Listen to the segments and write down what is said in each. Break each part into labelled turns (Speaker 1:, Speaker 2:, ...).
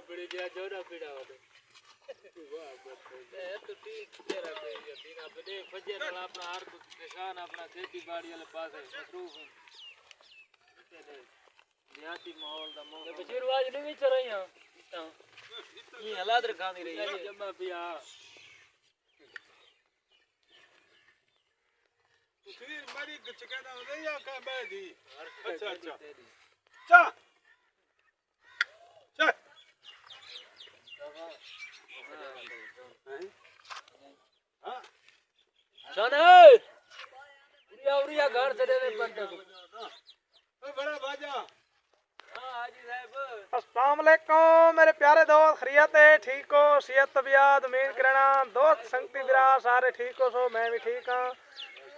Speaker 1: पड़ी गया जोड़ा पीड़ा वाले तो ठीक तेरा पे बिना बदे फजे वाला अपना हर कुछ किसान अपना खेती बाड़ी वाले पास है मसरूफ है देहाती माहौल दा मोह बशीर वाज नहीं विच रही हां ये हालात रखा नहीं रही जम्मा पिया
Speaker 2: फिर मरी चिकना हो या का बैदी अच्छा अच्छा चा चा
Speaker 1: सनर उड़िया उड़िया घर से देने पंटा को
Speaker 2: बड़ा बाजा
Speaker 1: हाजी साहब
Speaker 3: अस्सलाम वालेकुम मेरे प्यारे दोस्त खैरियत है ठीक हो सेहत तबीयत उम्मीद करना दोस्त संगती बिरा सारे ठीक हो सो मैं भी ठीक हाँ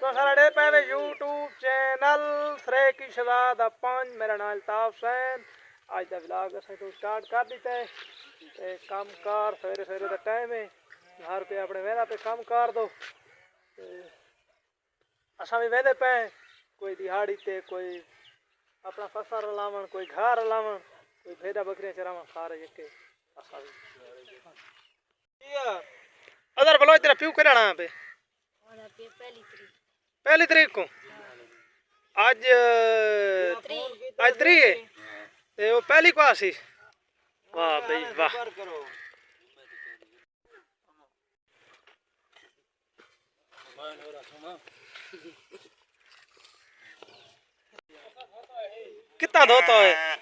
Speaker 3: तो सारे पहले यूट्यूब चैनल सरे की शहजाद अपन मेरा नाम अल्ताफ हुसैन आज का व्लॉग असें तो स्टार्ट कर दिता है ते काम कार सवेरे सवेरे का टाइम है घर पे अपने वेहदा पे काम कर दो असा भी वेहदे पे कोई दिहाड़ी ते कोई अपना फसल लावन कोई घर लावन कोई भेड़ा बकरियां चरावन सारे यके असा भी अदर बोलो तेरा प्यू कराना पे पहली तारीख को आज आज 3 है ते वो पहली को आसी वाह भाई वाह कितना धोता है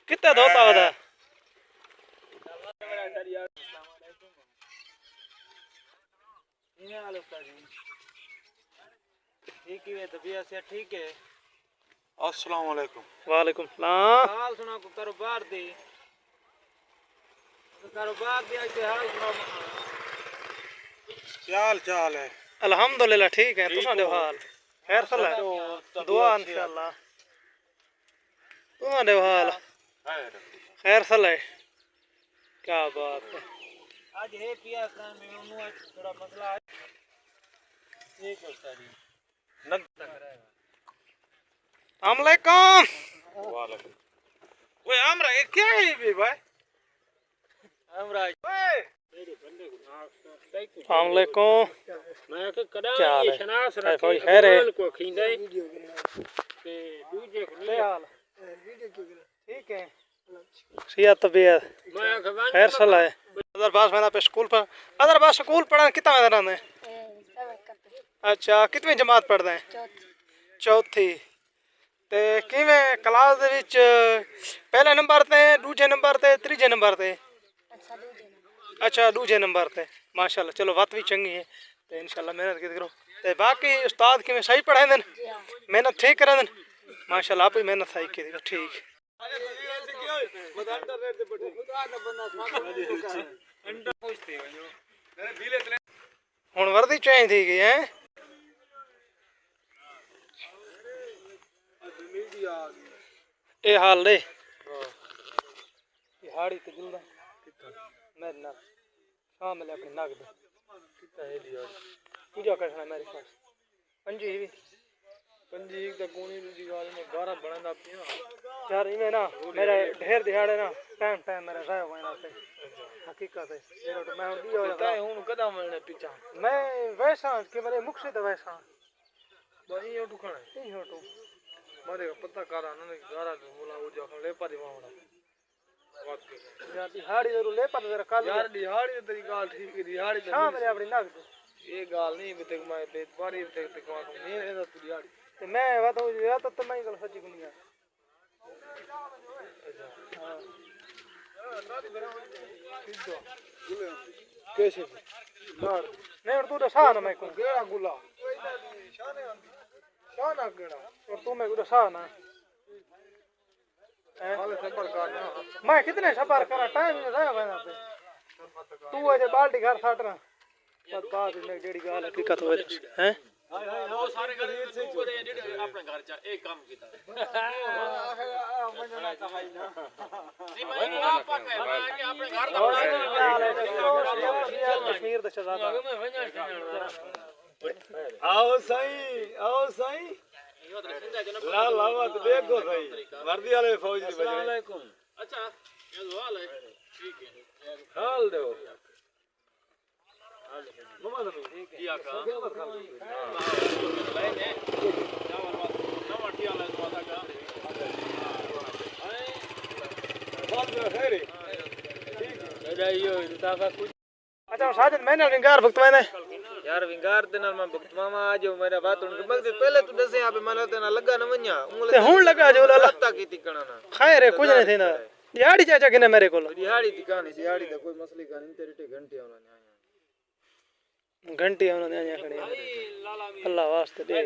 Speaker 3: कितना धोता होता है
Speaker 1: ठीक है तबीयत से ठीक है
Speaker 2: अस्सलाम वालेकुम
Speaker 3: वालेकुम सलाम
Speaker 1: हाल सुना को कारोबार दे कारोबार दे आज हाल सुना
Speaker 2: क्या हाल चाल है
Speaker 3: अल्हम्दुलिल्लाह ठीक है तुसा दे हाल खैर सला दुआ इंशाल्लाह तुसा दे हाल खैर सला क्या बात है
Speaker 1: आज है पिया खान में उन्होंने थोड़ा मसला है ठीक है उस्ताद जी
Speaker 2: नग
Speaker 3: अस्सलाम वालेकुम
Speaker 2: वालेकुम ओए हमरा ये क्या है बे भाई
Speaker 1: हमरा
Speaker 2: ओए
Speaker 3: अस्सलाम वालेकुम
Speaker 1: मैं के कदा
Speaker 3: क्या हाल
Speaker 1: ये
Speaker 3: है?
Speaker 1: शनास
Speaker 3: कोई
Speaker 1: रखे
Speaker 3: खैर है?
Speaker 1: को खींदे ते दूजे को
Speaker 3: क्या हाल ठीक है सेहत तबीयत
Speaker 1: मैं खवान
Speaker 3: खैर सला है अदर बास मैंने पे स्कूल पर अदर बास स्कूल पढ़ा कितना में रहते हैं अच्छा कितनी जमात पढ़ते हैं चौथी ते किवें क्लास दे विच पहले नंबर ते दूजे नंबर ते तीजे नंबर ते अच्छा दूजे नंबर ते माशाल्लाह चलो बात भी चंगी है ते इंशाल्लाह मेहनत की करो ते बाकी उस्ताद किवें सही पढ़ाएंदे मेहनत ठीक करांदे माशाल्लाह आप भी मेहनत सही की ठीक हुण वर्दी चेंज थी गई है ये हाल दे हाड़ी ते जुलदा मेरे नाल शाम ले अपनी नाग दे पूजा करना मेरे पास पंजी भी पंजी एक कोनी दी गाल में 12 बनदा पिया यार इमे ना मेरे ढेर दिहाड़े ना टाइम टाइम मेरा जाया होना से हकीकत है मेरा तो मैं दी हो
Speaker 1: ताए हुन कदा मिलने पीछा
Speaker 3: मैं वैसा कि मेरे मुख से तो वैसा
Speaker 1: बनी यो दुकान
Speaker 3: नहीं हो तो
Speaker 1: मारे पता करा न गारा बोला वो जो ले पा दिवावड़ा बात के
Speaker 3: यार दिहाड़ी जरूर ले पर तेरा कल
Speaker 1: यार दिहाड़ी तेरी गाल ठीक है दिहाड़ी
Speaker 3: शाम ले अपनी नाग दे
Speaker 1: ये गाल नहीं बते मैं बेतबारी ते को नहीं है तो दिहाड़ी
Speaker 3: ते मैं वा तो मैं गल सच्ची दुनिया
Speaker 1: कैसे
Speaker 3: नहीं और तू दसा ना मैं को
Speaker 1: गेड़ा गुला
Speaker 3: शाना केड़ा और तू मैं को दसा ना
Speaker 1: हाल सबर करना
Speaker 3: मैं कितने सफर करा टाइम नहीं जाया मैंने पे तू अजे बाल्टी घर साटना सब बात में जेड़ी गाल हकीकत होए हैं
Speaker 1: वो सारे घर से अपने घर चा एक काम कीता नहीं मैं आप पाके अपने घर दा
Speaker 3: कश्मीर दा शहजादा
Speaker 2: आओ सही ला लावा तो देखो सही वर्दी वाले फौज दी
Speaker 1: अस्सलाम वालेकुम अच्छा ये तो हाल है ठीक है
Speaker 2: हाल दो
Speaker 1: मम्मा तो ठीक है का भाई ने चावल वाला नवा टिया ला तो आता का
Speaker 2: बात में खैर
Speaker 1: ठीक है यो ताका कुछ
Speaker 3: अच्छा साजिद मैंने विंगार भक्त मैंने
Speaker 1: यार विंगार ते नाल मैं भक्त मामा आज मेरा बात उन मगर पहले तू दसे यहां पे मन ते ना लगा न वन्या
Speaker 3: ते हुन लगा जो लाला
Speaker 1: ता की तिकणा ना
Speaker 3: खैर है कुछ नहीं थींदा दिहाड़ी चाचा किने मेरे को
Speaker 1: दिहाड़ी दी कहानी दिहाड़ी दा कोई मसली कहानी तेरे घंटे होना न्याय
Speaker 3: घंटी उन्होंने आया खड़ी अल्लाह वास्ते दे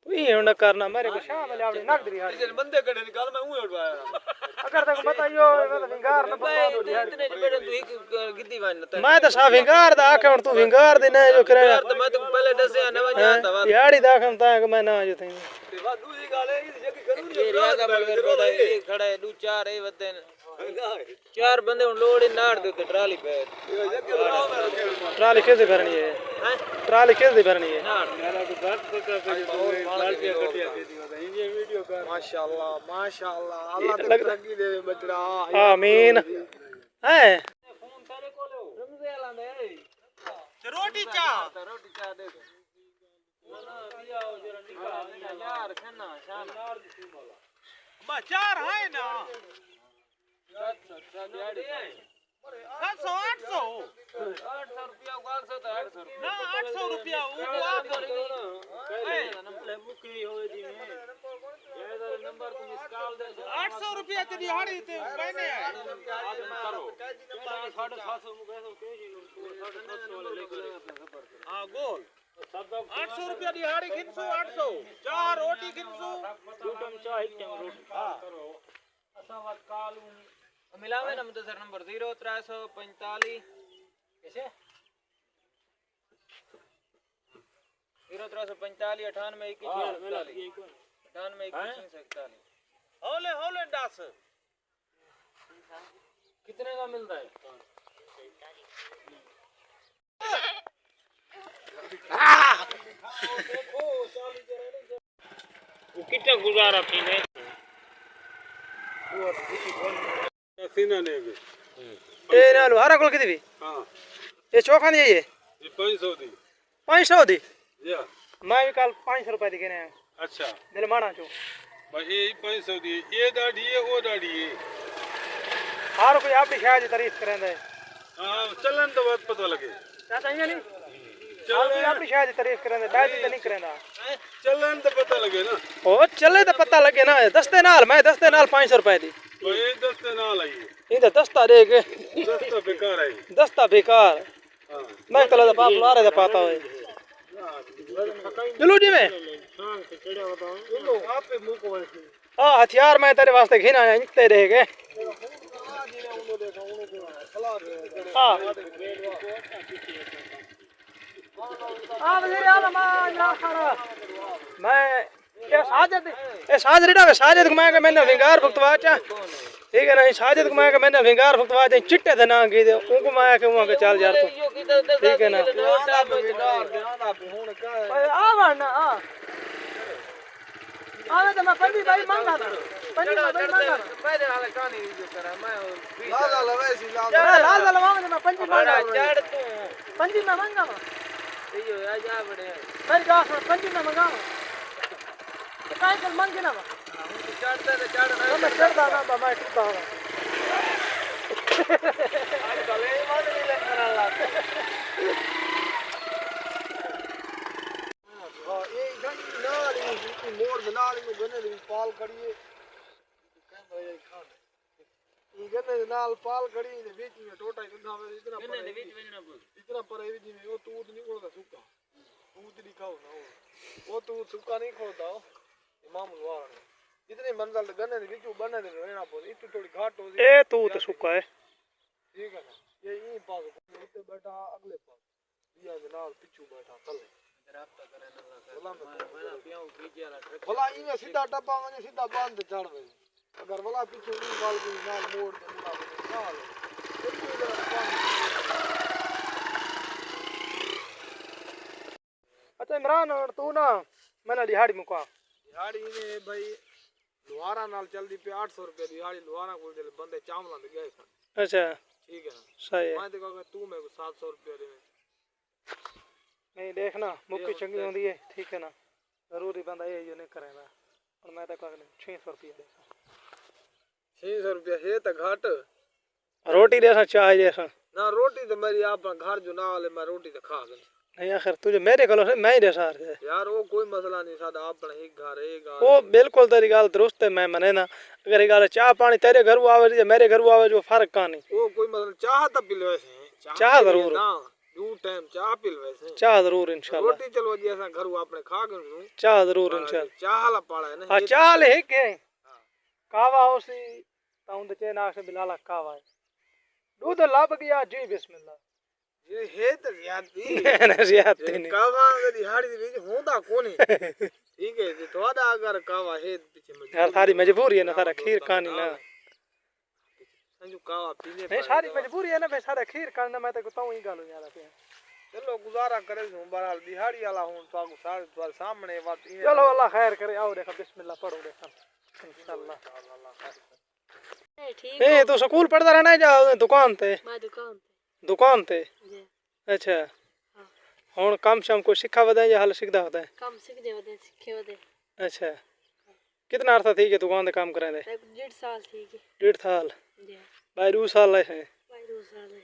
Speaker 3: तू ये होना करना मेरे को शाम में आवड़ी नाक दरी हाड़ी
Speaker 2: इधर बंदे खड़े निकाल मैं हूं उठवाया
Speaker 3: अगर तक बताइयो मतलब विंगार न पता तो दिहाड़ी
Speaker 1: इतने बेटे तू एक गिद्दी वान न
Speaker 3: मैं तो सा विंगार दा आके हुन तू विंगार दे ना जो करे
Speaker 1: यार तो मैं तो पहले दसे न वन्या था
Speaker 3: दिहाड़ी दा खम ता कि मैं ना जो थे
Speaker 2: वा दूसरी गाल है ये जगी करूं
Speaker 1: ये रागा बलगर पता ये खड़ा है दू चार है वते चार बंदे उन लोड़ी नाड़ दे ते ट्राली पे
Speaker 2: ये जगी बनाओ मैं
Speaker 3: ट्राली कैसे भरनी है
Speaker 1: हैं
Speaker 3: ट्राली कैसे भरनी है
Speaker 1: नाड़
Speaker 2: मेरा तो बात पता पे बाल्टियां कटिया दे दी बता ये वीडियो कर
Speaker 1: माशाल्लाह
Speaker 2: अल्लाह ते तरक्की दे बचड़ा
Speaker 3: आमीन है
Speaker 1: फोन तेरे को लो रमजे लांदे
Speaker 2: रोटी चा
Speaker 1: रोटी चा दे ना दिया हो जरा निकाल यार खाना शान
Speaker 2: बा चार है ना
Speaker 1: 700 दिहाड़ी
Speaker 2: 700 800
Speaker 1: 800 रुपया उगाल से 800
Speaker 2: ना 800 रुपया वो आप
Speaker 1: नंबर मुकी होए जी में ये नंबर तुम निकाल दे
Speaker 2: 800 रुपया ते दिहाड़ी ते मैंने
Speaker 1: करो 750 मुके तो के जी 750 वाले लेकर
Speaker 2: हां गोल 800 रुपया दिहाड़ी खिनसो 800 चार रोटी खिनसो
Speaker 1: टूटम चाह हिटम रोटी
Speaker 2: हां
Speaker 1: असा वत कालू मिलावे ना मुदसर नंबर 0345 कैसे 0345 98 21 98 21
Speaker 2: होले होले दास
Speaker 1: कितने का मिलता है वो कितना गुजारा पीने
Speaker 2: सीना ने
Speaker 3: ए ना लो हरा कोल किदी भी
Speaker 2: हां
Speaker 3: ये चोखा नहीं है
Speaker 2: ये 500 दी
Speaker 3: 500 दी
Speaker 2: या
Speaker 3: मैं भी कल 500 रुपए दी कहने
Speaker 2: अच्छा
Speaker 3: दिल माना चो
Speaker 2: भाई 500 दी ये दाढ़ी है वो दाढ़ी है
Speaker 3: हर कोई आपकी शायद तारीफ करेंदा है
Speaker 2: हां चलन तो बात पता लगे
Speaker 3: चाचा ये नहीं हर कोई आपकी शायद तारीफ करेंदा बैठ तो नहीं करेंदा
Speaker 2: चलन तो पता लगे ना
Speaker 3: ओ चले तो पता लगे ना दस्ते नाल मैं दस्ते नाल 500 रुपए दी
Speaker 2: भाई दस्ते ना लाइए
Speaker 3: इधर दस्ता दे के
Speaker 2: दस्ता बेकार है
Speaker 3: दस्ता बेकार
Speaker 2: हां
Speaker 3: मैं कल दा पाप लारे दा पाता होए चलो जी मैं
Speaker 2: लो आप पे मुंह को ऐसे
Speaker 3: हां हथियार मैं तेरे वास्ते घिन आया इतने रह गए हां वज़ीर आलम या खरा मैं ये साजिद को मैं के मैंने विंगार भुगतवा चा ठीक है ना साजिद को मैं के मैंने विंगार भुगतवा चा चिट्टे थे ना की दे उनको मैं के वहां के चल यार तू ठीक है ना आवा ना आवे तो मैं पंजी भाई मांगा था पंजी भाई मांगा
Speaker 1: पहले वाले कहानी जो करा मैं
Speaker 2: लाल वैसी
Speaker 3: लाल लाल मांगा मैं पंजी मांगा
Speaker 1: चढ़ तू
Speaker 3: पंजी में मांगा
Speaker 1: यो आ जा बड़े
Speaker 3: मेरी गास पंजी में मांगा तो काय कर मांगे ना
Speaker 1: चढ़ते तो चढ़
Speaker 3: मैं चढ़दा ना मैं टूटा हूं
Speaker 1: आज भले मत मिले करा ला
Speaker 2: हां ये गन नाल ही मोड़ नाल ही गने दी पाल खड़ी है ये गने नाल पाल खड़ी है बीच में टोटा इतना इतना
Speaker 1: गन्ने दे बीच वजना बोल
Speaker 2: इतना पर है जी में वो तूत नहीं खोलता सूखा तूत नहीं खाओ ना वो तूत सूखा नहीं खोलता इमाम वाला इतने मंजल गन्ने दे बीच बने दे रहना पड़े इतनी थोड़ी घाट हो
Speaker 3: ए तू तो सुक्का है
Speaker 2: ठीक है ना ये यही पास इतने बैठा अगले पास दिया के नाल पिछू बैठा कल
Speaker 1: रास्ता करे ना मैं पियाऊ पीछे वाला ट्रक
Speaker 2: भला इने सीधा टप्पा में सीधा बांध के चढ़ गई अगर भला पीछे नहीं माल कोई नाल मोड़ के मुड़ा नाल
Speaker 3: अच्छा इमरान और तू ना मैंने दिहाड़ी मुका
Speaker 2: दिहाड़ी ने भाई लुहारा नाल चलदी पे 800 रुपए दिहाड़ी लुहारा को दे बंदे चावला दे गए सन
Speaker 3: अच्छा
Speaker 2: ठीक है ना
Speaker 3: सही है
Speaker 2: मैं तो कहूंगा तू मेरे को 700 रुपए दे
Speaker 3: नहीं देखना मुक्की चंगी होती है ठीक है ना जरूरी बंदा ये जो नहीं करेगा और मैं तो कहना 600 रुपये दे
Speaker 2: 600 रुपया है तो घाट
Speaker 3: रोटी देसा चाय देसा
Speaker 2: ना रोटी तो मेरी आप घर जो ना वाले मैं रोटी तो खा गई
Speaker 3: नहीं आखिर तुझे मेरे को मैं ही दे सार है
Speaker 2: यार वो कोई मसला नहीं सादा अपना एक घर
Speaker 3: वो बिल्कुल तेरी गाल दुरुस्त है मैं मने ना अगर ये गाल चाह पानी तेरे घर आवे या मेरे घर आवे जो फर्क का नहीं
Speaker 2: वो कोई मसला चाह तो पिलवे से
Speaker 3: चाह जरूर
Speaker 2: ना दो टाइम चाह पिलवे से
Speaker 3: चाह जरूर इंशाल्लाह
Speaker 2: रोटी चलो जी ऐसा घर अपने खा गए
Speaker 3: चाह जरूर इंशाल्लाह
Speaker 2: चाह ला पाड़ा है ना
Speaker 3: हाँ चाह ले के कावा होसी ताऊं दे चेना से बिलाला कावा दूध लब गया जी बिस्मिल्लाह
Speaker 2: ये है तो ज्यादती
Speaker 3: ना ज्यादती नहीं
Speaker 2: कावा अगर दिहाड़ी दे विच होंदा कोनी ठीक है जे तोड़ा अगर कावा है पीछे में
Speaker 3: यार सारी मजबूरी है ना सारा खीर खानी ना
Speaker 2: संजू कावा पीने
Speaker 3: नहीं सारी मजबूरी है ना भाई सारा खीर खाना मैं तो कहता हूं ही गालो यार पे
Speaker 2: चलो गुजारा करे हूं बहरहाल दिहाड़ी वाला हूं तो सारे तुम्हारे सामने बात ये
Speaker 3: चलो अल्लाह खैर करे आओ देखो बिस्मिल्लाह पढ़ो देखो इंशाल्लाह
Speaker 4: ठीक
Speaker 3: ए तो स्कूल पढ़ता रहना है जा दुकान ते
Speaker 4: मैं
Speaker 3: दुकान ते
Speaker 4: जी
Speaker 3: अच्छा हुन काम शाम को सिखा वदा या हाल सीखदा होता है
Speaker 4: काम सीख दे वदे सीखे वदे
Speaker 3: अच्छा कितना अर्थ थी के दुकान दे काम करे दे
Speaker 4: 1.5 साल थी के
Speaker 3: 1.5 साल
Speaker 4: जी
Speaker 3: भाई 2 साल है
Speaker 4: भाई 2 साल है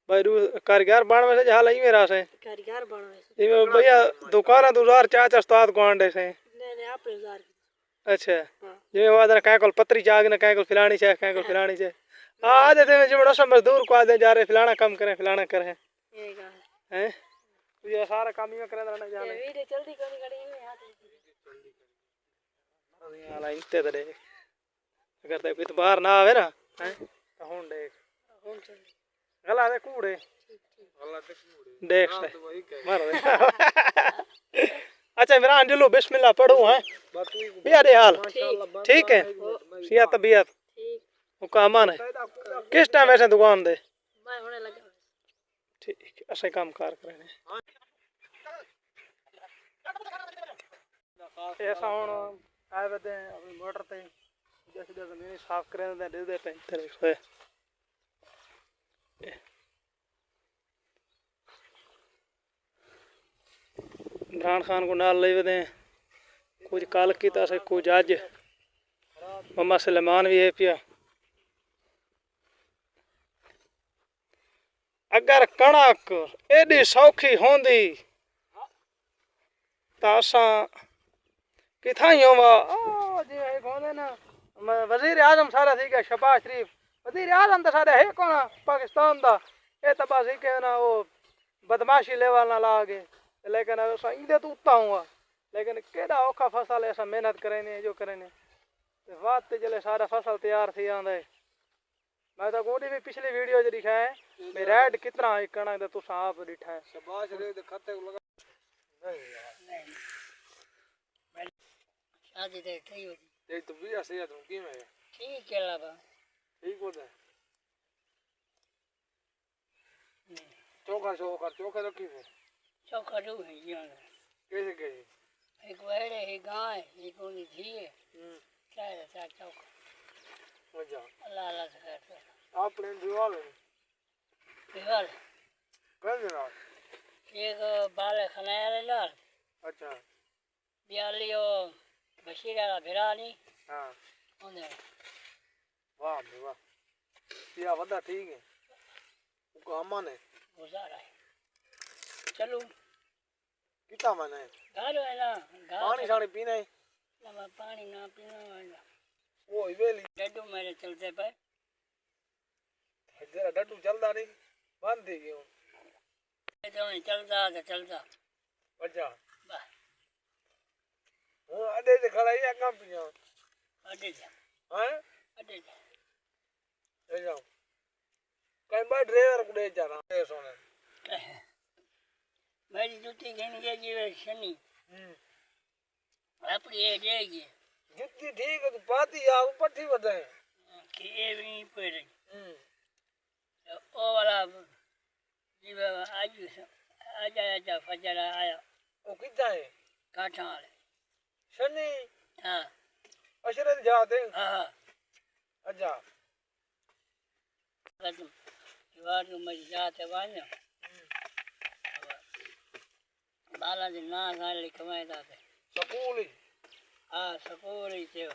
Speaker 3: भाई कारीगर बन में से हाल ही मेरा से
Speaker 4: कारीगर बनो
Speaker 3: ये भैया दुकान 2004 उस्ताद गोंड है से
Speaker 4: नहीं आप रोजगार
Speaker 3: अच्छा जिਵੇਂ वादन कहीं को पत्री जाग न कहीं को फिलानी चाहिए कहीं को फिलानी चाहिए आ देते में जो सब मजदूर को आदे जा रहे फिलाना काम करें फिलाना करें
Speaker 4: ये गा
Speaker 3: हैं तुझे सारा काम ही में करे रहना
Speaker 4: ये
Speaker 3: जाने
Speaker 4: वीडियो जल्दी करी करी में हाथ
Speaker 3: वाला इंते दे अगर ते कोई बाहर ना आवे ना हैं तो हुन देख
Speaker 4: होन चल
Speaker 3: गला दे कूड़े
Speaker 2: अल्लाह ते कूड़े
Speaker 3: देख
Speaker 2: हां
Speaker 3: से
Speaker 2: तो वही कह
Speaker 3: मार दे अच्छा इमरान जल्लो बिस्मिल्लाह पढ़ो हैं
Speaker 2: बात तू
Speaker 3: बिया दे हाल
Speaker 2: माशाल्लाह
Speaker 3: ठीक है सिया तबीयत
Speaker 4: ठीक
Speaker 3: हुकामान है किस टाइम ऐसे दुकान दे
Speaker 4: मैं होने लगा
Speaker 3: ठीक ऐसे काम कार करें ऐसा हुन आए बदे अपनी मोटर ते जैसे जमीन साफ करें दे दे तेरे से इमरान खान को नाल ले वदे कुछ कल कीता से कुछ अज मम्मा सलेमान भी है पिया अगर कणक एडी सौखी होंदी तो असां किथा ही होवा जी एक होंदे ना वजीर आजम सारा थी गया शहबाज शरीफ वजीर आजम तो सारा है कौन पाकिस्तान दा ये तो बस ही के ना वो बदमाशी लेवल ना लागे लेकिन असां इंदे तो उता हुआ लेकिन केड़ा औखा फसल है असां मेहनत करें जो करें बात ते जले सारा फसल तैयार थी आंदा है मैं तो गोडी भी पिछली वीडियो च दिखा है मैं रेड कितना है कणक ते तुसा आप दिखा है
Speaker 2: शाबाश रे ते खत्ते को लगा नहीं यार
Speaker 4: शादी दे कई होती
Speaker 2: देख तो भी ऐसे है तुम की में
Speaker 4: ठीक है लाबा
Speaker 2: ठीक होता है चोखा रखी है
Speaker 4: चौका दो है यार
Speaker 2: कैसे कैसे
Speaker 4: एक वेड़े एक गाय एक उनी थी है क्या है चार चौका
Speaker 2: मजा
Speaker 4: अल्लाह अल्लाह से करते
Speaker 2: आपने दीवार है
Speaker 4: बिहार
Speaker 2: कर देना
Speaker 4: एक बाल खनाया रे लाल
Speaker 2: अच्छा
Speaker 4: बियालियो बशीर वाला भिरा नहीं
Speaker 2: हाँ
Speaker 4: ओने
Speaker 2: वाह बे वाह या वदा ठीक है उसको अमन है
Speaker 4: गुजारा है चलो
Speaker 2: कितना मैंने
Speaker 4: गालो है ना
Speaker 2: पानी शानी पीना है
Speaker 4: ना पानी ना पीना वाला
Speaker 2: वो हवेली
Speaker 4: डड्डू मेरे चलते पे
Speaker 2: जरा डड्डू चलता नहीं बंद थी क्यों
Speaker 4: तो नहीं चलता
Speaker 2: अच्छा
Speaker 4: बस
Speaker 2: हूँ अड्डे से खड़ा ही कम पिया
Speaker 4: अड्डे से
Speaker 2: हैं
Speaker 4: अड्डे से
Speaker 2: ले जाओ कहीं बार ड्राइवर को ले जा रहा है सोने
Speaker 4: मेरी जूती गिन के जीवे शनि अपनी ये देगी
Speaker 2: जुत्ती ठीक है तो पाती आ ऊपर ठीक बताए
Speaker 4: कि ये भी नहीं पड़े ओ वाला जीवे आजा फजरा आया
Speaker 2: वो कितना है
Speaker 4: काठा वाले
Speaker 2: शनि
Speaker 4: हाँ
Speaker 2: अशरफ जाते
Speaker 4: हाँ
Speaker 2: अच्छा
Speaker 4: कदम दीवार में जाते वाले बालाजी ना साले कमाए जाते
Speaker 2: स्कूल ही
Speaker 4: हाँ सपोर ही थे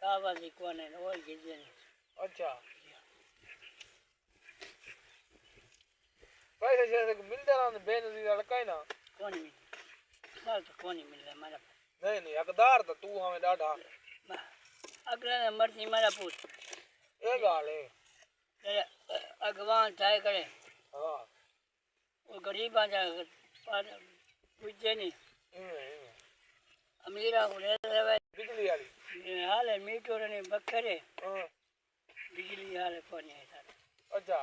Speaker 4: काबाजी कोने और गिजने
Speaker 2: अच्छा पैसे जैसे कि मिलते ना बेनजीर लड़का ना
Speaker 4: कौन मिल बाल तो कौन ही मिल रहा हमारा
Speaker 2: नहीं नहीं हकदार तो तू हमें डाढ़ा
Speaker 4: अगले मर्जी मारा पूछ
Speaker 2: ये गाल है
Speaker 4: तेरे अगवान चाहे करे
Speaker 2: हाँ
Speaker 4: वो गरीब आ जाए पर पूछे नहीं अमीरा को ले रहे
Speaker 2: बिजली वाली
Speaker 4: हाल है मीटर ने बखरे
Speaker 2: हाँ
Speaker 4: बिजली हाल कौन है सारा
Speaker 2: अच्छा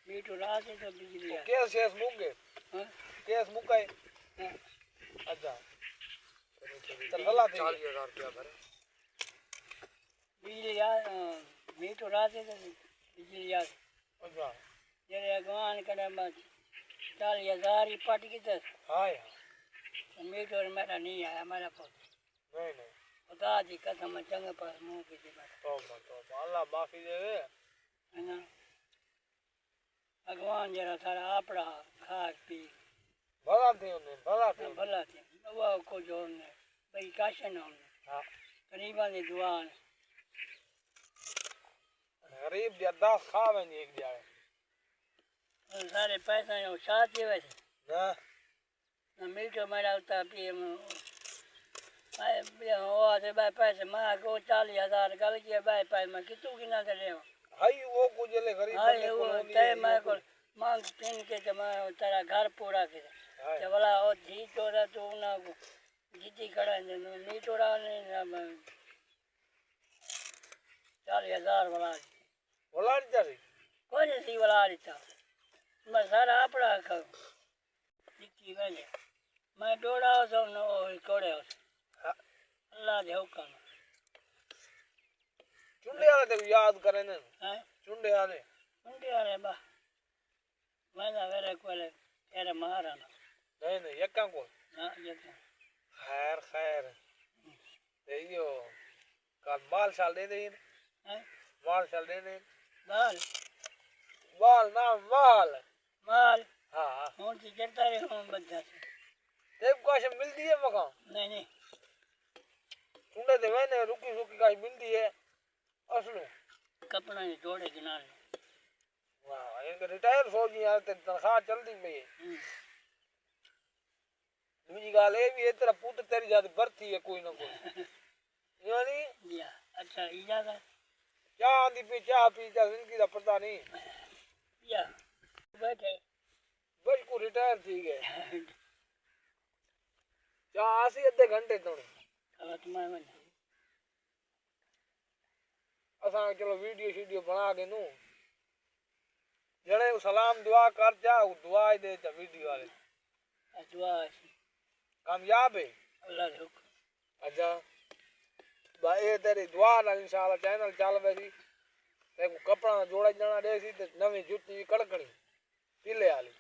Speaker 4: मीटर आते तो बिजली
Speaker 2: तो
Speaker 4: है
Speaker 2: केस शेस मुक गए
Speaker 4: हाँ
Speaker 2: केस मुका है
Speaker 4: हाँ
Speaker 2: अच्छा चल हला दे
Speaker 1: 40,000 रुपया भरे
Speaker 4: बिजली आ मीटर आते तो बिजली आ
Speaker 2: अच्छा
Speaker 4: तेरे अगवान करे बस 40,000 ही पट की तो
Speaker 2: हाँ यार
Speaker 4: मीटर मेरा नहीं आया हमारा पास
Speaker 2: नहीं नहीं
Speaker 4: खुदा जी कसम चंगे पास मुंह की बात
Speaker 2: तो अल्लाह माफी दे
Speaker 4: है ना भगवान जरा सारा आपड़ा खा पी
Speaker 2: भला थे उन्हें भला थे
Speaker 4: भला थे वो को जोड़ने भाई काशन होने
Speaker 2: हाँ
Speaker 4: गरीबा की दुआ ने
Speaker 2: गरीब जद्दास खावे नहीं एक जाए
Speaker 4: और सारे पैसा जो साथ ही वैसे
Speaker 2: ना
Speaker 4: ना मीठो मेरा उतना पिए वो आते भाई पैसे मैं को 40,000 गल किया भाई पैसे मैं कितू की ना दे
Speaker 2: हाई वो कुछ ले गरीब
Speaker 4: हाय
Speaker 2: बंदे
Speaker 4: वो
Speaker 2: को नहीं
Speaker 4: तय
Speaker 2: है,
Speaker 4: मैं
Speaker 2: ये
Speaker 4: को मांग तीन के तो मैं तेरा घर पूरा के
Speaker 2: हाय।
Speaker 4: तो बोला वो जी तोड़ा तो ना जीती खड़ा है नहीं तोड़ा नहीं ना 40,000 वाला
Speaker 2: बोला नहीं जा रही
Speaker 4: कौन सी वाला था मैं सारा अपना खाऊं जीती वाले मैं दौड़ा सो न वो कोड़े
Speaker 2: हाँ।
Speaker 4: अल्लाह दे हुक्म
Speaker 2: चुंडे वाले तो याद करें ना
Speaker 4: है
Speaker 2: चुंडे वाले
Speaker 4: उनके वाले बा मैं ना वेरे कोले तेरे महाराना
Speaker 2: नहीं नहीं यक्का को
Speaker 4: हाँ जैसे
Speaker 2: खैर खैर ते यो कल माल शाल दे दे
Speaker 4: है
Speaker 2: माल शाल दे दे
Speaker 4: बाल
Speaker 2: माल ना माल
Speaker 4: माल
Speaker 2: हाँ
Speaker 4: हूँ तो चलता रहे हूँ बच्चा से
Speaker 2: तेब काश मिलती है मकान
Speaker 4: नहीं नहीं
Speaker 2: चुंडे ते मैंने रुकी रुकी काश मिलती है असलू
Speaker 4: कपड़ा नहीं जोड़े किनारे
Speaker 2: वाह इनका रिटायर हो गई यार ते तनख्वाह चलती पई है दूजी गाल ये भी है तेरा पुत्र तेरी ज्यादा भर्ती है कोई ना कोई यानी
Speaker 4: दिया अच्छा इजाज़त
Speaker 2: चाह आंदी पे चाह पी जा जिंदगी का पता नहीं
Speaker 4: या बैठे
Speaker 2: बस को रिटायर थी गए चाह आसी अद्धे घंटे तो
Speaker 4: अब तुम्हारे मन
Speaker 2: असा चलो वीडियो शीडियो बना के नू जड़े सलाम दुआ कर जा दुआ ही दे वीडियो वाले
Speaker 4: दुआ
Speaker 2: कामयाब है
Speaker 4: अल्लाह दे हुक्म
Speaker 2: अच्छा भाई तेरी दुआ नाल इंशाल्लाह चैनल चल वेसी ते को कपड़ा ना जोड़ा जाना देसी ते नवी जुत्ती कड़कणी पीले वाली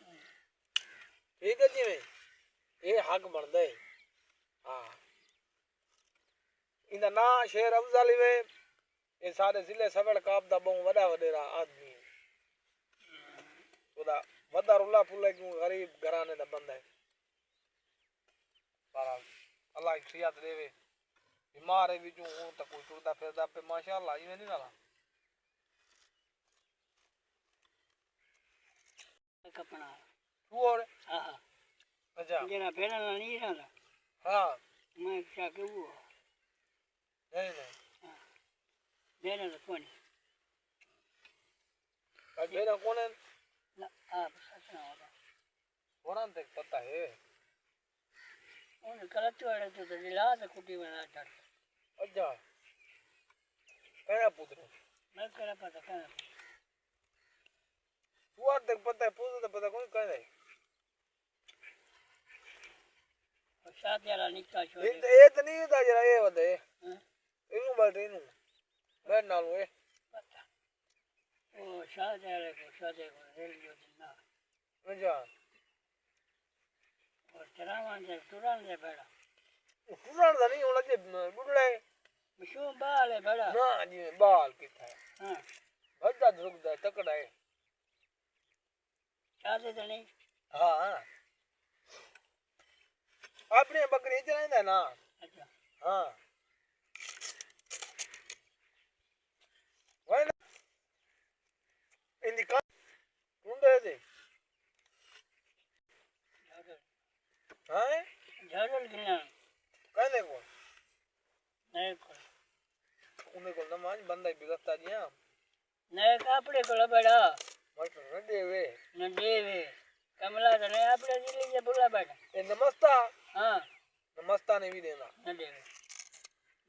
Speaker 2: ठीक है जी ये हक बनदा है हां इंदा ना शेर अफजल वे ये सारे जिले सवड़ काब दा बहु वडा वडेरा आदमी खुदा वदारुल्लाह फुल्ला क्यों गरीब घराने दा बंदा है पर अल्लाह की खियात देवे बीमार है बिचू हूं तो कोई टुरदा फिरदा पे माशाअल्लाह इवें नहीं नाला
Speaker 4: कपड़ा
Speaker 2: तू और
Speaker 4: हाँ हाँ
Speaker 2: अच्छा
Speaker 4: जरा फेरना नहीं रहा
Speaker 2: हाँ
Speaker 4: मैं क्या कहूँ
Speaker 2: नहीं नहीं
Speaker 4: देना तो कौन
Speaker 2: अब मेरा कौन है
Speaker 4: ना आप सच ना होगा
Speaker 2: कौन तक पता है
Speaker 4: उन्हें गलत वाले तो दिला तो कुटी बना चढ़
Speaker 2: अच्छा कया पुत्र
Speaker 4: मैं करा पता कहाँ
Speaker 2: तू और तक पता है पुत्र तो पता कौन कह रहे
Speaker 4: और साथ यारा निकाह छोड़े
Speaker 2: ये तो नहीं था जरा ये बता
Speaker 4: हाँ?
Speaker 2: इनु बैठे इनु बैठ नाल हुए
Speaker 4: पता वो साथ यारे को रेल जो दिन ना
Speaker 2: अच्छा
Speaker 4: और चरावान से तुरान से बैठा
Speaker 2: टूटण दा नहीं होना जे बुडड़े
Speaker 4: शू बाल है बड़ा
Speaker 2: ना जी बाल किथा है
Speaker 4: हाँ
Speaker 2: भद्दा झुकदा तकड़ा है
Speaker 4: चाहते तो नहीं
Speaker 2: हाँ अपने बकरी चलाइंदा ना
Speaker 4: अच्छा
Speaker 2: हाँ वही ना इंदी का टूंडे दे हैं
Speaker 4: झाड़ल गिना
Speaker 2: कहने को
Speaker 4: नए को
Speaker 2: उन्हें को नमाज बंदा बिगड़ता जी हां
Speaker 4: नए कपड़े को बड़ा
Speaker 2: मत न देवे
Speaker 4: न देवे कमला तो नहीं आपने जी लीजिए बुला बैठा
Speaker 2: ए नमस्ता
Speaker 4: हाँ
Speaker 2: नमस्ता नहीं भी देना
Speaker 4: न देवे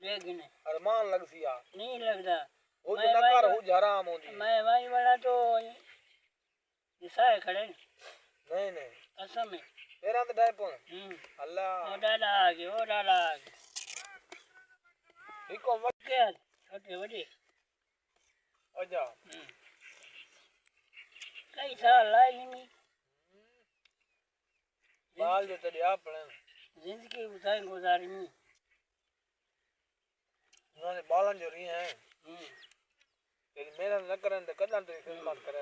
Speaker 4: देगिने
Speaker 2: अरमान लग सिया
Speaker 4: नहीं लगता
Speaker 2: हो जो नकार हो हराम होती
Speaker 4: मैं वही वाला तो निशाए खड़े
Speaker 2: नहीं नहीं
Speaker 4: कसम में
Speaker 2: तेरा तो डायपन अल्लाह
Speaker 4: ओ डाला आ गया
Speaker 2: इको मत
Speaker 4: क्या छोटे बड़े
Speaker 2: अच्छा
Speaker 4: कई साल लाए नहीं
Speaker 2: बाल जो तेरे आप पड़े
Speaker 4: जिंदगी गुजारी नहीं
Speaker 2: उन्होंने बालन जो रही हैं तेरी मेरा न करन तो कदम तेरी खिदमत करे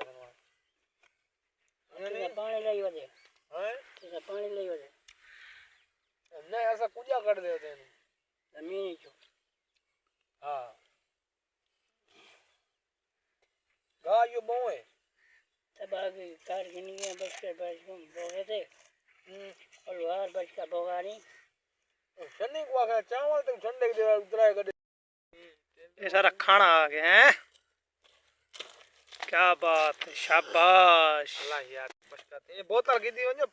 Speaker 4: तेरा पानी लाई वदे
Speaker 2: हैं
Speaker 4: तेरा पानी लाई वदे
Speaker 2: नहीं ऐसा पूजा कर दे देन
Speaker 4: जमीन जो
Speaker 2: हाँ गाय यो बोए
Speaker 4: तब आगे कार गिनी है बस के बैठ को बोगे थे और वार बच का बोगानी
Speaker 2: शनि को आखिर चावल तक ठंडे के दे उतराए कर
Speaker 3: ये सारा खाना आ गया है क्या बात है शाबाश
Speaker 2: अल्लाह यार पछताते ये बोतल की दी वने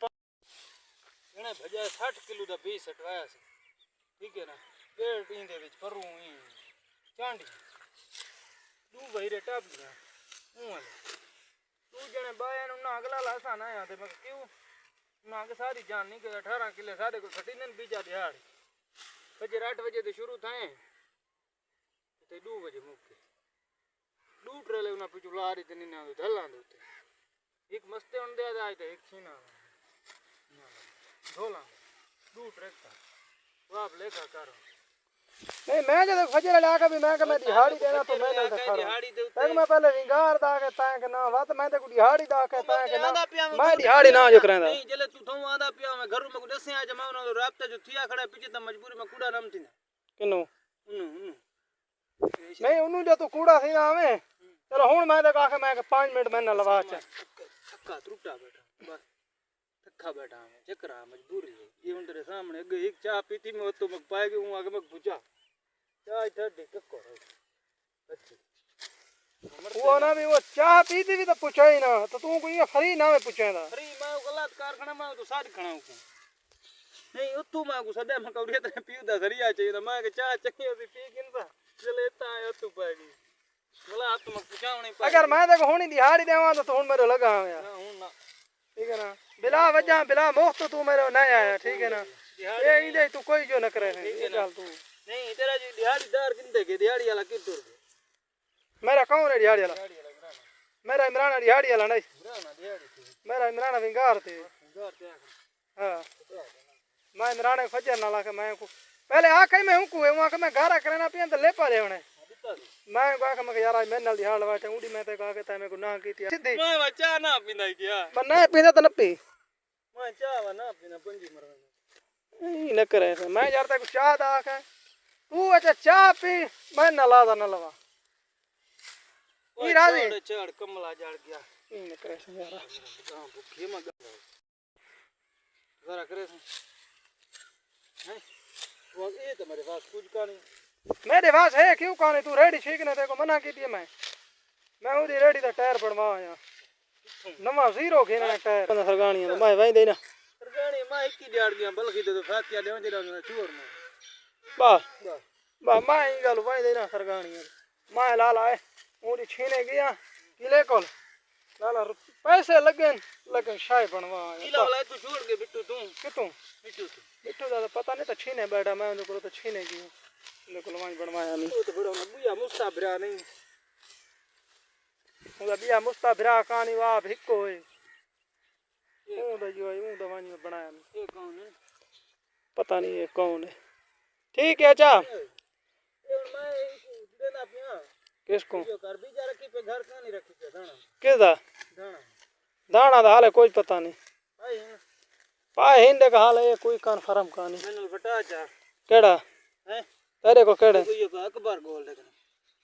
Speaker 1: એને ભજા 60 કિલો ਦਾ બી સટવાયા છે ઠીક હે ના પેડ ટીંદે ਵਿੱਚ ફરું ઈ ચાંડી દੂ ભઈરે ટાપ ગયા હું હાલે દੂ જણે બાયા નું ના અગલા લાસા ના આયા તે મે કેવું ના કે સારી જાન ની કે 18 કિલે સાડે કોઈ ખટી ને બીજા દિહાડી પછી 8 બજે થી શરૂ થાય તે 2 બજે મૂકે દू ટ્રેલે ના પીછું લારી તે ની ના ધલા દે એક મસ્તે ઉંડે આય તે એક છીના ढोला दू ट्रैक्टर वो आप लेखा करो
Speaker 3: नहीं मैं जब फजर लाके भी मैं मैं दिहाड़ी देना तो मैं नहीं खड़ा
Speaker 1: दिहाड़ी दे
Speaker 3: एक मैं पहले विंगार दा के ता के ना बात मैं तो दिहाड़ी दा के ता के ना मैं दिहाड़ी ना जो करेंदा
Speaker 1: नहीं जले तू थो आदा पिया मैं घर में को दसे आ जमाव ना रास्ते जो थिया खड़ा पीछे त मजबूरी में कूड़ा नाम थी ना
Speaker 3: किनु
Speaker 1: उनु
Speaker 3: नहीं उनु जो तू कूड़ा थी ना में चलो हुन मैं तो काके मैं 5 मिनट में ना लवा च
Speaker 1: थक्का त्रुटा बैठा बस थक्का बैठा मैं चक्रा मजबूरी है ये उन तेरे सामने अगे एक चाय पीती में तो मग पाएगी हूं आगे मग बुझा चाय ठंडी कक्को अच्छी
Speaker 3: वो ना भी वो चाह पीती भी तो पूछा ही ना तो तू कोई फ्री ना में पूछेंदा
Speaker 1: अरे मैं गलत कारखाना में तो सारी खणा हूं नहीं उतू मैं को सदे मैं कवड़िया ते पीउदा सरिया चाहिए मैं के चाय चंगी होती पी किनता चले ता उतू पाएगी बोला हाथ में पूछावणी
Speaker 3: अगर मैं देखो होनी दिहाड़ी देवा तो हुन मेरे लगा यार
Speaker 1: ना हूं ना
Speaker 3: ठीक है ना बिला वजह बिला मुफ्त तू मेरे ना आया ठीक है ना ये इधे तू कोई जो न करे ये चल तू
Speaker 1: नहीं तेरा जो दिहाड़ीदार किंदे के दिहाड़ी वाला कितुर के
Speaker 3: मेरा कौन है दिहाड़ी वाला
Speaker 1: दिहाड़ी वाला ग्राना
Speaker 3: मेरा इमरान दिहाड़ी वाला नहीं
Speaker 1: ग्राना दिहाड़ी थी
Speaker 3: मेरा इमरान विंगार थे
Speaker 1: घर ते
Speaker 3: हां मैं इमरान फजर ना ला के मैं को पहले आ कहीं मैं हूं को वहां के मैं गारा करना पिया तो ले पा देवने मैं कहा कि मैं यार आज मैं नल दिहाड़ वाटे उड़ी मैं ते कहा के ता मैं को ना की थी सीधी
Speaker 1: मैं बच्चा ना पींदा क्या
Speaker 3: पर ना पींदा तो न पी
Speaker 1: मैं चाह ना पीना पंजी मरना
Speaker 3: नहीं न करे मैं यार ते को चाह दा के तू अच्छा चाह पी मैं न ला न लवा ई राजी
Speaker 1: चढ़ कमला जड़ गया
Speaker 3: ई न करे यार
Speaker 1: हां भूखे में जरा करे हैं वो ये तुम्हारे पास कुछ का नहीं
Speaker 3: मेरे पास है क्यों कहानी तू रेडी ठीक ने देखो मना की थी मैं उदी रेडी दा टायर बनवा आया नवा जीरो घेना टायर सरगाणियां मैं वही देना
Speaker 1: सरगाणी मैं एक ही दिहाड़ गया बल्कि तो फातिया देवन जरा चूर में
Speaker 3: बस बस मैं ही गल वही देना सरगाणियां मैं लाल आए उदी छीने गया किले कोल लाला पैसे लगे लेकिन शाय बनवा आया
Speaker 1: किला वाला तू छोड़ के बिट्टू तू
Speaker 3: कितों
Speaker 1: बिट्टू तू
Speaker 3: बिट्टू दा पता नहीं तो छीने बैठा मैं उनको तो छीने गया उनको लवाई बनवाया नहीं
Speaker 1: वो तो बड़ा बुया मुस्ताबरा नहीं
Speaker 3: उदा बिया मुस्ताफिरा कहानी वाह हिको है उदा जो है उदा वानी बनाया नहीं
Speaker 1: ये कौन है
Speaker 3: पता नहीं ये कौन है ठीक है अच्छा।
Speaker 1: ये मैं देना पिया
Speaker 3: किसको?
Speaker 1: जो कर बीजा रखी पे घर का नहीं रखी पे दाना
Speaker 3: किसदा?
Speaker 1: दाना
Speaker 3: दाना दा हाल है कोई पता नहीं।
Speaker 1: भाई है
Speaker 3: पाए हिंदे का हाल है कोई कन्फर्म का नहीं।
Speaker 1: मैंने बता चा
Speaker 3: केड़ा
Speaker 1: है
Speaker 3: तेरे को केड़े?
Speaker 1: कोई को अकबर गोल देखना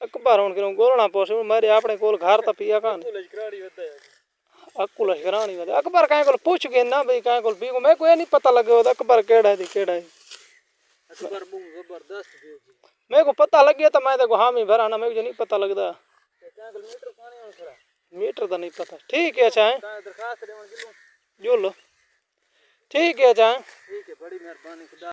Speaker 3: अकबर हुन किरों गोलना पोसे मेरे अपने कोल घर ता पिया का नहीं।
Speaker 1: पुलिस कराड़ी होता है
Speaker 3: अक्कू लश्करानी वाले अकबर काहे कोल पूछ गए ना भाई काहे कोल भी को मैं कोई नहीं पता लगे अकबर केड़ा है केड़ा है।
Speaker 1: अकबर बू जबरदस्त भी
Speaker 3: मेरे को पता लग गया तो मैं देखो हामी भरा ना मेरे को नहीं पता लगता।
Speaker 1: क्या किलोमीटर पानी और खड़ा
Speaker 3: मीटर तो नहीं पता। ठीक है अच्छा है
Speaker 1: का दरखास्त देवन किलो
Speaker 3: जो लो ठीक है अच्छा है।
Speaker 1: ठीक है बड़ी मेहरबानी खुदा